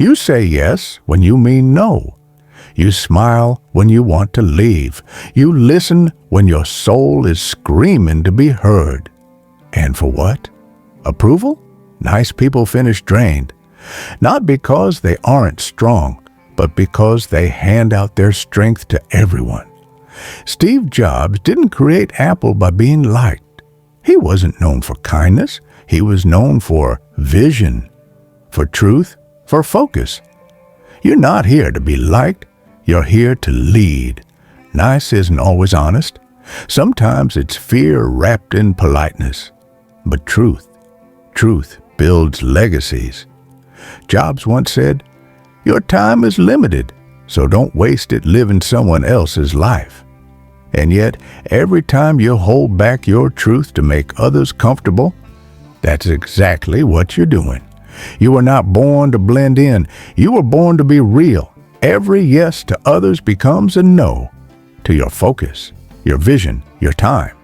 You say yes when you mean no. You smile when you want to leave. You listen when your soul is screaming to be heard. And for what? Approval? Nice people finish drained. Not because they aren't strong, but because they hand out their strength to everyone. Steve Jobs didn't create Apple by being liked. He wasn't known for kindness. He was known for vision, for truth, for focus. You're not here to be liked. You're here to lead. Nice isn't always honest. Sometimes it's fear wrapped in politeness. But truth builds legacies. Jobs once said, "Your time is limited, so don't waste it living someone else's life." And yet, every time you hold back your truth to make others comfortable, that's exactly what you're doing. You were not born to blend in. You were born to be real. Every yes to others becomes a no to your focus, your vision, your time.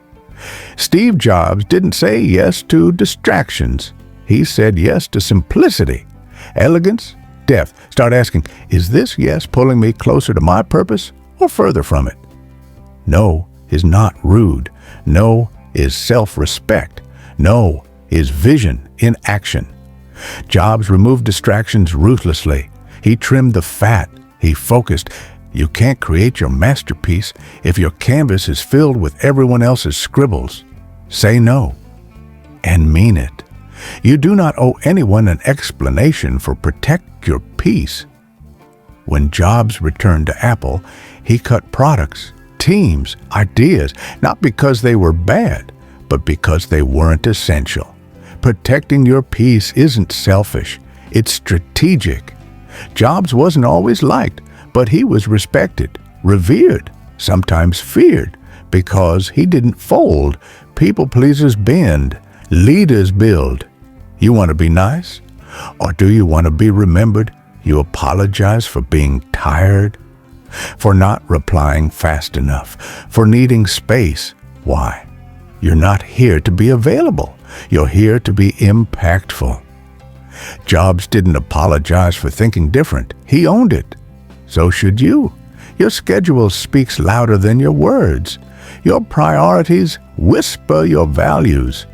Steve Jobs didn't say yes to distractions. He said yes to simplicity, elegance, depth. Start asking, is this yes pulling me closer to my purpose or further from it? No is not rude. No is self-respect. No is vision in action. Jobs removed distractions ruthlessly. He trimmed the fat. He focused. You can't create your masterpiece if your canvas is filled with everyone else's scribbles. Say no and mean it. You do not owe anyone an explanation for protect your peace. When Jobs returned to Apple, he cut products, teams, ideas, not because they were bad, but because they weren't essential. Protecting your peace isn't selfish, it's strategic. Jobs wasn't always liked, but he was respected, revered, sometimes feared, because he didn't fold. People pleasers bend, leaders build. You want to be nice? Or do you want to be remembered? You apologize for being tired, for not replying fast enough, for needing space. Why? You're not here to be available. You're here to be impactful. Jobs didn't apologize for thinking different. He owned it. So should you. Your schedule speaks louder than your words. Your priorities whisper your values.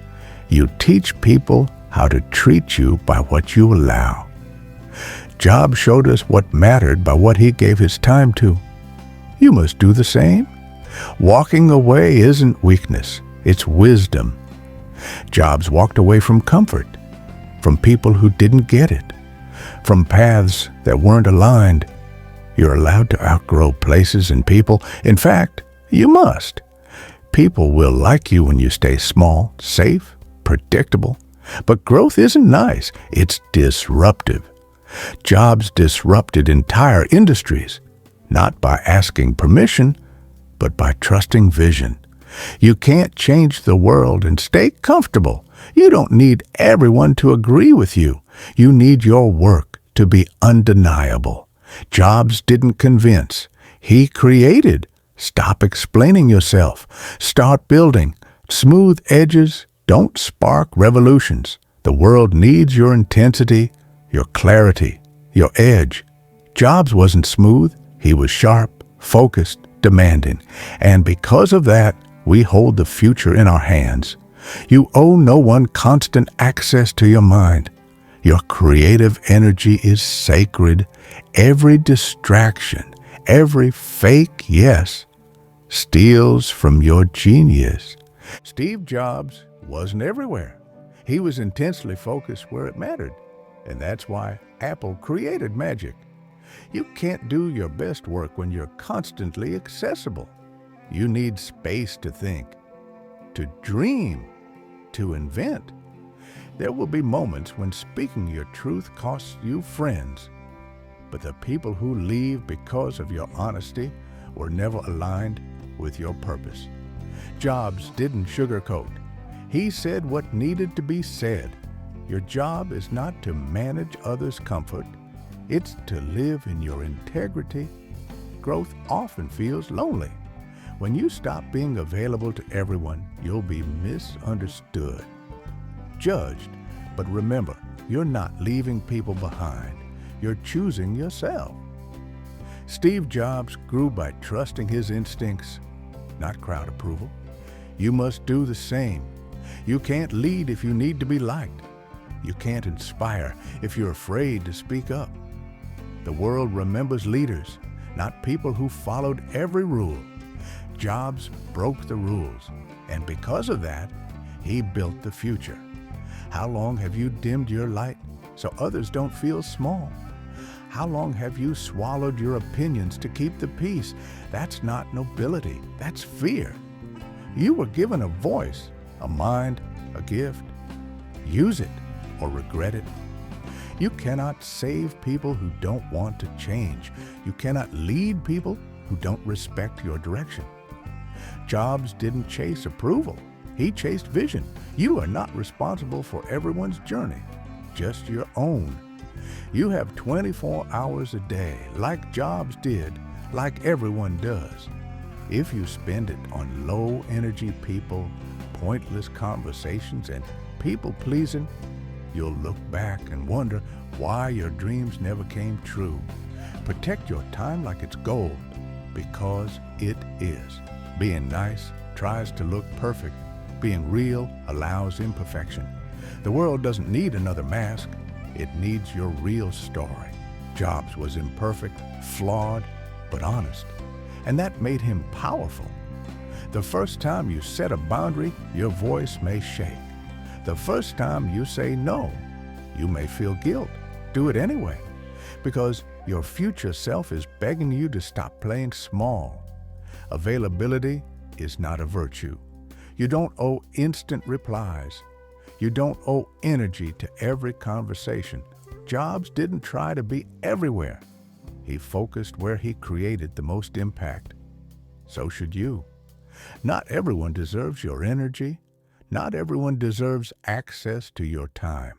You teach people how to treat you by what you allow. Jobs showed us what mattered by what he gave his time to. You must do the same. Walking away isn't weakness, it's wisdom. Jobs walked away from comfort, from people who didn't get it, from paths that weren't aligned. You're allowed to outgrow places and people. In fact, you must. People will like you when you stay small, safe, predictable. But growth isn't nice, it's disruptive. Jobs disrupted entire industries, not by asking permission, but by trusting vision. You can't change the world and stay comfortable. You don't need everyone to agree with you. You need your work to be undeniable. Jobs didn't convince. He created. Stop explaining yourself. Start building. Smooth edges don't spark revolutions. The world needs your intensity, your clarity, your edge. Jobs wasn't smooth. He was sharp, focused, demanding. And because of that, we hold the future in our hands. You owe no one constant access to your mind. Your creative energy is sacred. Every distraction, every fake yes, steals from your genius. Steve Jobs wasn't everywhere. He was intensely focused where it mattered. And that's why Apple created magic. You can't do your best work when you're constantly accessible. You need space to think, to dream, to invent. There will be moments when speaking your truth costs you friends. But the people who leave because of your honesty were never aligned with your purpose. Jobs didn't sugarcoat. He said what needed to be said. Your job is not to manage others' comfort. It's to live in your integrity. Growth often feels lonely. When you stop being available to everyone, you'll be misunderstood, judged. But remember, you're not leaving people behind. You're choosing yourself. Steve Jobs grew by trusting his instincts, not crowd approval. You must do the same. You can't lead if you need to be liked. You can't inspire if you're afraid to speak up. The world remembers leaders, not people who followed every rule. Jobs broke the rules, and because of that, he built the future. How long have you dimmed your light so others don't feel small? How long have you swallowed your opinions to keep the peace? That's not nobility, that's fear. You were given a voice, a mind, a gift. Use it or regret it. You cannot save people who don't want to change. You cannot lead people who don't respect your direction. Jobs didn't chase approval. He chased vision. You are not responsible for everyone's journey, just your own. You have 24 hours a day, like Jobs did, like everyone does. If you spend it on low-energy people, pointless conversations, and people-pleasing, you'll look back and wonder why your dreams never came true. Protect your time like it's gold, because it is. Being nice tries to look perfect. Being real allows imperfection. The world doesn't need another mask. It needs your real story. Jobs was imperfect, flawed, but honest. And that made him powerful. The first time you set a boundary, your voice may shake. The first time you say no, you may feel guilt. Do it anyway, because your future self is begging you to stop playing small. Availability is not a virtue. You don't owe instant replies. You don't owe energy to every conversation. Jobs didn't try to be everywhere. He focused where he created the most impact. So should you. Not everyone deserves your energy. Not everyone deserves access to your time.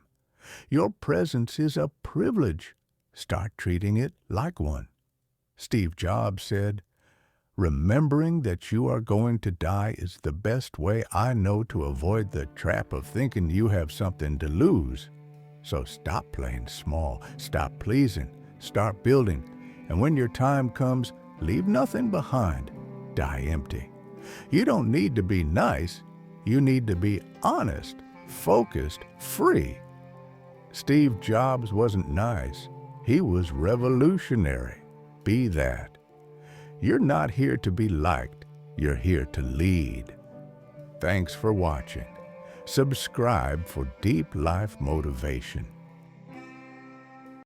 Your presence is a privilege. Start treating it like one. Steve Jobs said, "Remembering that you are going to die is the best way I know to avoid the trap of thinking you have something to lose. So stop playing small, stop pleasing, start building, and when your time comes, leave nothing behind. Die empty." You don't need to be nice. You need to be honest, focused, free. Steve Jobs wasn't nice. He was revolutionary. Be that. You're not here to be liked. You're here to lead. Thanks for watching. Subscribe for deep life motivation.